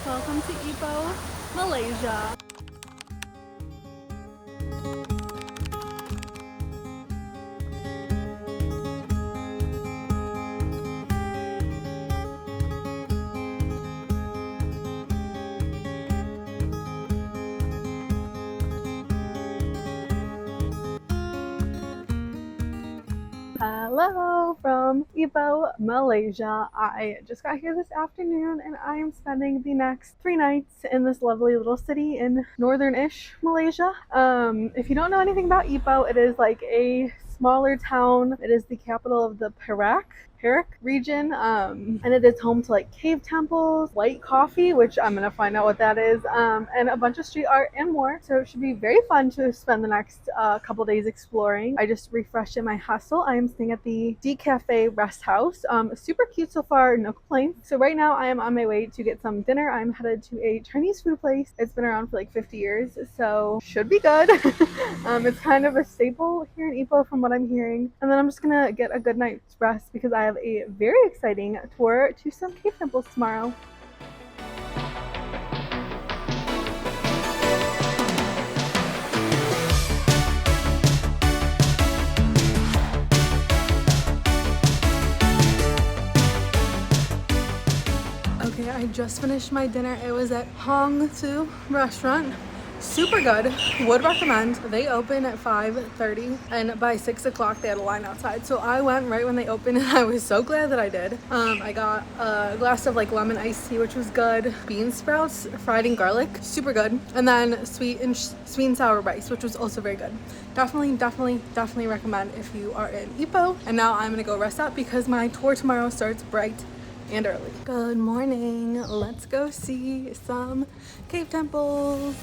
Welcome to Ipoh, Malaysia. Hello from Ipoh, Malaysia. I just got here this afternoon and I am spending the next 3 nights in this lovely little city in northern-ish Malaysia. If you don't know anything about Ipoh, it is like a smaller town. It is the capital of the Perak region, and it is home to like cave temples, white coffee, which I'm gonna find out what that is, and a bunch of street art and more. So it should be very fun to spend the next couple days exploring. I just refreshed in my hostel. I am staying at the D Cafe Rest House. Super cute so far, no complaints. So right now I am on my way to get some dinner. I'm headed to a Chinese food place. It's been around for like 50 years, so should be good. It's kind of a staple here in Ipoh from what I'm hearing. And then I'm just gonna get a good night's rest because I have a very exciting tour to some cave temples tomorrow. Okay, I just finished my dinner. It was at Hong Su restaurant. Super good, would recommend. They open at 5:30 and by 6 o'clock they had a line outside, so I went right when they opened and I was so glad that I did. I got a glass of like lemon iced tea, which was good, bean sprouts fried in garlic, super good, and then sweet and sour rice, which was also very good. Definitely recommend if you are in Ipoh. And now I'm gonna go rest up because my tour tomorrow starts bright and early. Good morning, let's go see some cave temples.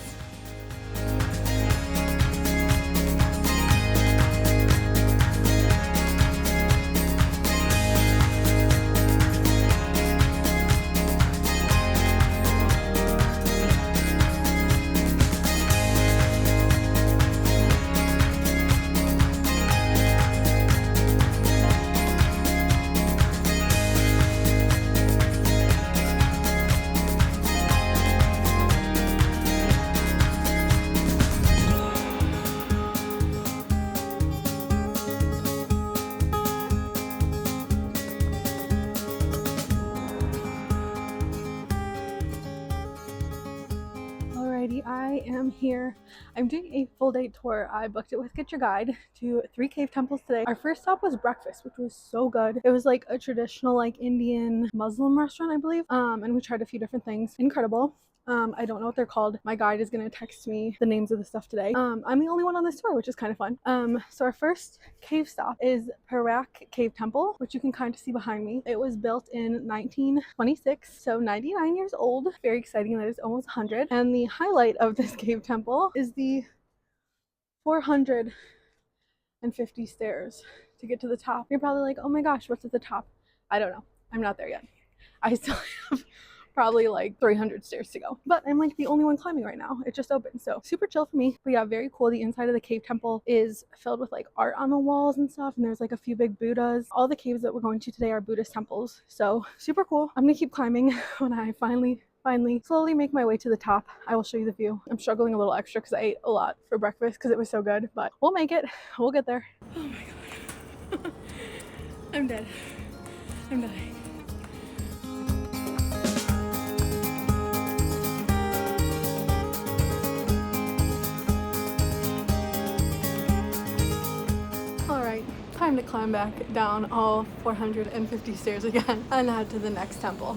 I am here. I'm doing a full day tour. I booked it with Get Your Guide to 3 cave temples today. Our first stop was breakfast, which was so good. It was like a traditional like Indian Muslim restaurant, I believe. And we tried a few different things. Incredible. I don't know what they're called. My guide is gonna text me the names of the stuff today. I'm the only one on this tour, which is kind of fun. So our first cave stop is Perak Cave Temple, which you can kind of see behind me. It was built in 1926, so 99 years old. Very exciting that it's almost 100. And the highlight of this cave temple is the 450 stairs to get to the top. You're probably like, oh my gosh, what's at the top? I don't know. I'm not there yet. I still have probably like 300 stairs to go, but I'm like the only one climbing right now. It just opened, so super chill for me. But yeah, very cool. The inside of the cave temple is filled with like art on the walls and stuff, and there's like a few big Buddhas. All the caves that we're going to today are Buddhist temples, so super cool. I'm gonna keep climbing. When I finally slowly make my way to the top, I will show you the view. I'm struggling a little extra because I ate a lot for breakfast because it was so good, but we'll make it. We'll get there. Oh my god. I'm dead. I'm dying. Time to climb back down all 450 stairs again and head to the next temple.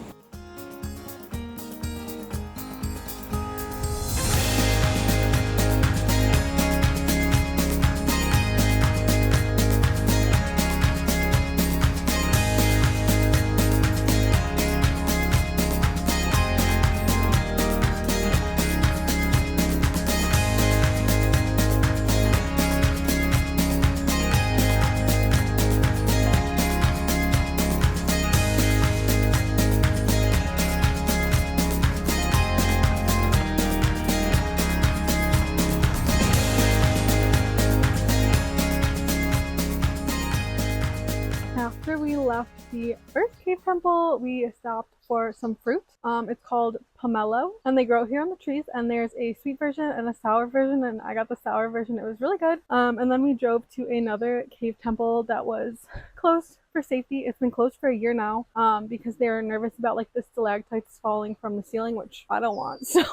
After we left the first cave temple, we stopped for some fruit. It's called pomelo, and they grow here on the trees, and there's a sweet version and a sour version, and I got the sour version. It was really good. And then we drove to another cave temple that was closed for safety. It's been closed for a year now, because they're nervous about like the stalactites falling from the ceiling, which I don't want. So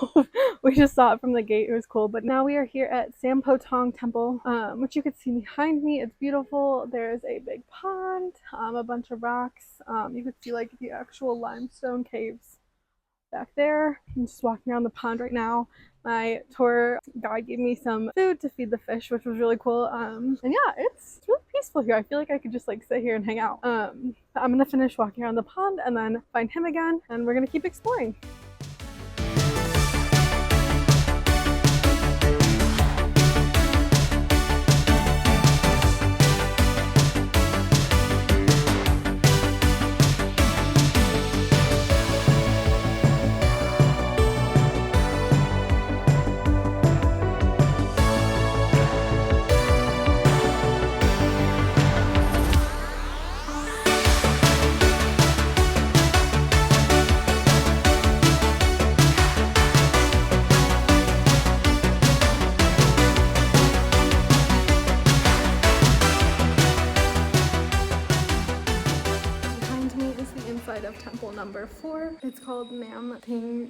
we just saw it from the gate. It was cool. But now we are here at Sampotong Temple, which you can see behind me. It's beautiful. There's a big pond, a bunch of rocks. You could see like the actual limestone caves back there. I'm just walking around the pond right now. My tour guide gave me some food to feed the fish, which was really cool. And yeah, it's really peaceful here. I feel like I could just like sit here and hang out. But I'm gonna finish walking around the pond and then find him again, and we're gonna keep exploring. Of temple number 4. It's called Nam Ting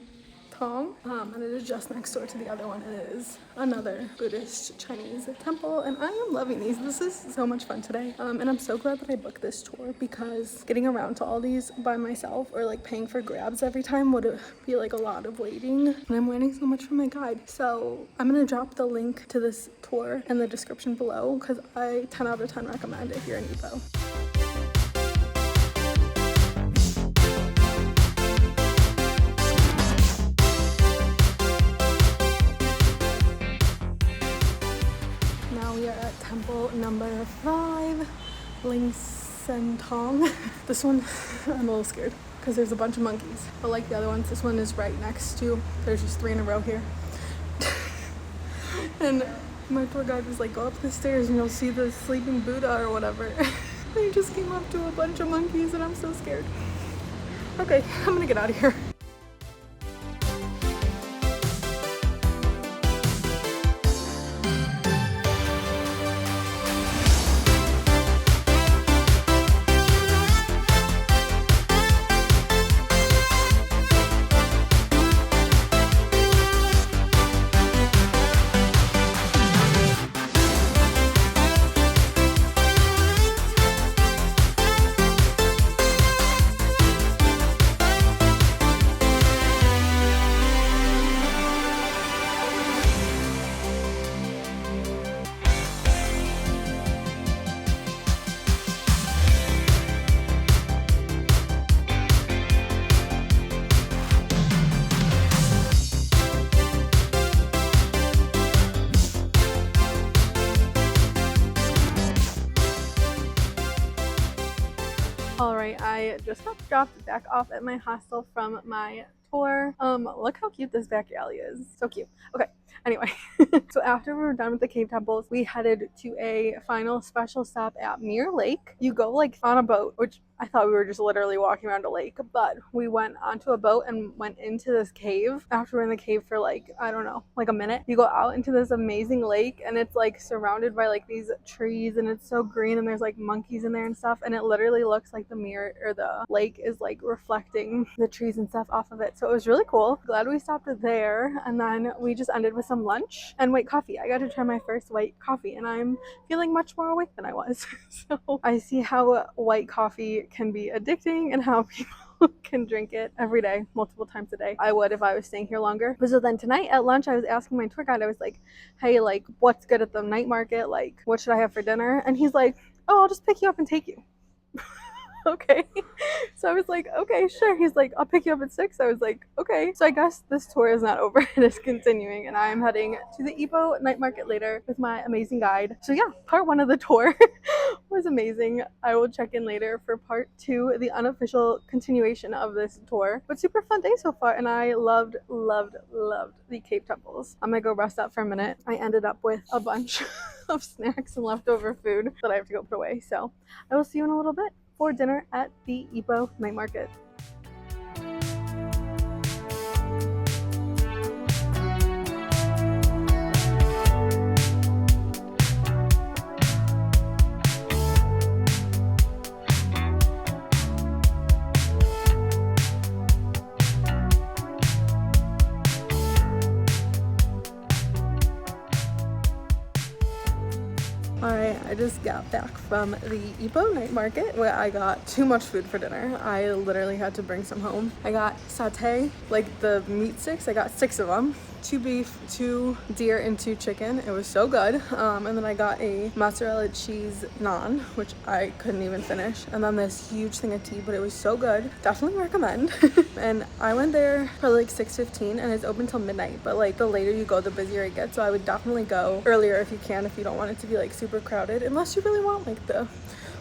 Tong, and it is just next door to the other one. It is another Buddhist Chinese temple, and I am loving these. This is so much fun today, and I'm so glad that I booked this tour, because getting around to all these by myself or like paying for grabs every time would be like a lot of waiting, and I'm learning so much from my guide. So I'm gonna drop the link to this tour in the description below, because I 10 out of 10 recommend it here in Ipoh. Temple number 5, Ling Sen Tong. This one, I'm a little scared because there's a bunch of monkeys. But like the other ones, this one is right next to, there's just 3 in a row here. And my tour guide was like, go up the stairs and you'll see the sleeping Buddha or whatever. They just came up to a bunch of monkeys and I'm so scared. Okay, I'm gonna get out of here. Alright, I just got dropped back off at my hostel from my tour. Look how cute this back alley is. So cute. Okay, anyway. So after we were done with the cave temples, we headed to a final special stop at Mirror Lake. You go like on a boat, which I thought we were just literally walking around a lake, but we went onto a boat and went into this cave. After we're in the cave for like, I don't know, like a minute, you go out into this amazing lake, and it's like surrounded by like these trees, and it's so green, and there's like monkeys in there and stuff, and it literally looks like the mirror or the lake is like reflecting the trees and stuff off of it. So it was really cool. Glad we stopped there, and then we just ended with some lunch and white coffee. I got to try my first white coffee, and I'm feeling much more awake than I was. So I see how white coffee can be addicting and how people can drink it every day, multiple times a day. I would if I was staying here longer. But so then tonight at lunch, I was asking my tour guide, I was like, hey, like, what's good at the night market? Like, what should I have for dinner? And he's like, oh, I'll just pick you up and take you. Okay. So I was like, okay, sure. He's like, I'll pick you up at 6. I was like, okay. So I guess this tour is not over. It is continuing, and I'm heading to the Ipoh night market later with my amazing guide. So yeah, part 1 of the tour was amazing. I will check in later for part 2, the unofficial continuation of this tour. But super fun day so far, and I loved the cave temples. I'm gonna go rest up for a minute. I ended up with a bunch of snacks and leftover food that I have to go put away. So I will see you in a little bit for dinner at the Ipoh night market. I just got back from the Ipoh night market where I got too much food for dinner. I literally had to bring some home. I got satay, like the meat sticks. I got 6 of them. 2 beef, 2 deer, and 2 chicken. It was so good. And then I got a mozzarella cheese naan, which I couldn't even finish. And then this huge thing of tea, but it was so good. Definitely recommend. And I went there for like 6:15 and it's open till midnight. But like the later you go, the busier it gets. So I would definitely go earlier if you can, if you don't want it to be like super crowded, unless you really want like the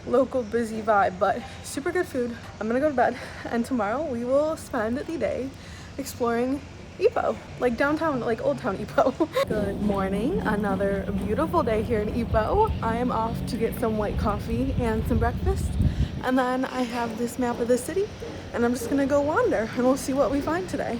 local busy vibe. But super good food. I'm gonna go to bed, and tomorrow we will spend the day exploring Ipoh, like downtown, like Old Town Ipoh. Good morning, another beautiful day here in Ipoh. I am off to get some white coffee and some breakfast, and then I have this map of the city, and I'm just gonna go wander and we'll see what we find today.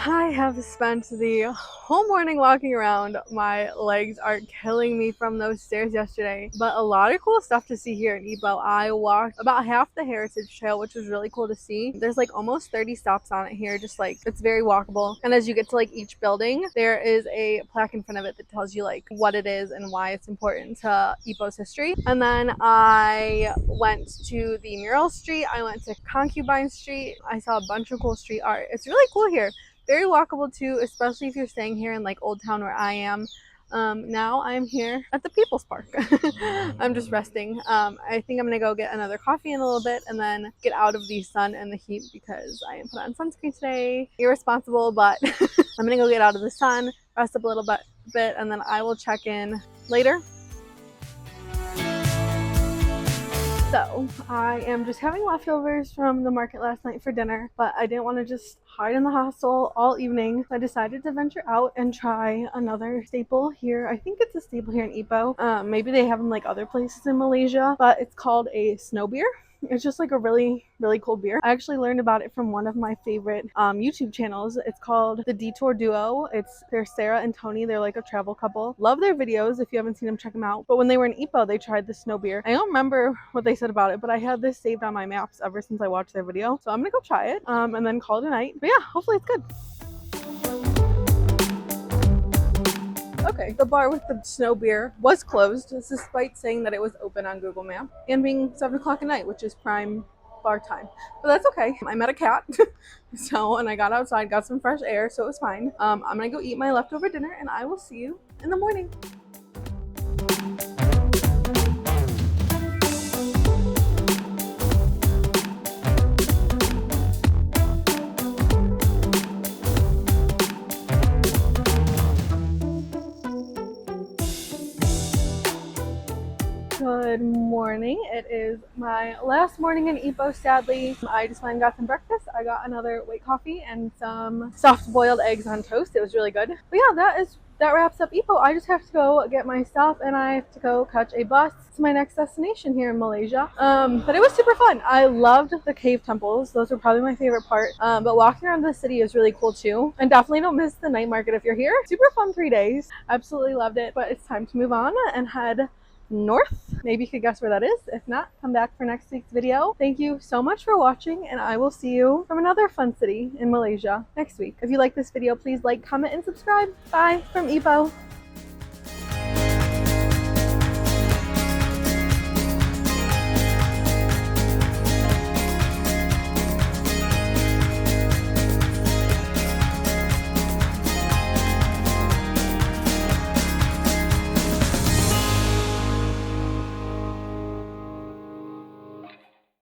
I have spent the whole morning walking around. My legs are killing me from those stairs yesterday, but a lot of cool stuff to see here in Ipoh. I walked about half the Heritage Trail, which was really cool to see. There's like almost 30 stops on it here, just like it's very walkable. And as you get to like each building, there is a plaque in front of it that tells you like what it is and why it's important to Ipoh's history. And then I went to the Mural Street. I went to Concubine Street. I saw a bunch of cool street art. It's really cool here. Very walkable too, especially if you're staying here in like Old Town where I am. Now I'm here at the People's Park. I'm just resting. I think I'm gonna go get another coffee in a little bit and then get out of the sun and the heat because I am put on sunscreen today. Irresponsible, but I'm gonna go get out of the sun, rest up a little bit, and then I will check in later. So I am just having leftovers from the market last night for dinner, but I didn't want to just hide in the hostel all evening. I decided to venture out and try another staple here. I think it's a staple here in Ipoh. Maybe they have them like other places in Malaysia, but it's called a snow beer. It's just like a really, really cool beer. I actually learned about it from one of my favorite YouTube channels. It's called The Detour Duo. They're Sarah and Tony. They're like a travel couple. Love their videos. If you haven't seen them, check them out. But when they were in Ipoh, they tried the snow beer. I don't remember what they said about it, but I had this saved on my maps ever since I watched their video. So I'm gonna go try it and then call it a night. But yeah, hopefully it's good. Okay, the bar with the snow beer was closed despite saying that it was open on Google Maps and being 7 o'clock at night, which is prime bar time. But that's okay. I met a cat, and I got outside, got some fresh air, so it was fine. I'm gonna go eat my leftover dinner and I will see you in the morning. Good morning. It is my last morning in Ipoh, sadly. I just went and got some breakfast. I got another white coffee and some soft boiled eggs on toast. It was really good. But yeah, that wraps up Ipoh. I just have to go get my stuff and I have to go catch a bus to my next destination here in Malaysia. But it was super fun. I loved the cave temples. Those were probably my favorite part. But walking around the city is really cool too. And definitely don't miss the night market if you're here. Super fun 3 days. Absolutely loved it. But it's time to move on and head north. Maybe you could guess where that is. If not, come back for next week's video. Thank you so much for watching, and I will see you from another fun city in Malaysia next week. If you like this video, please like, comment, and subscribe. Bye from Ipoh.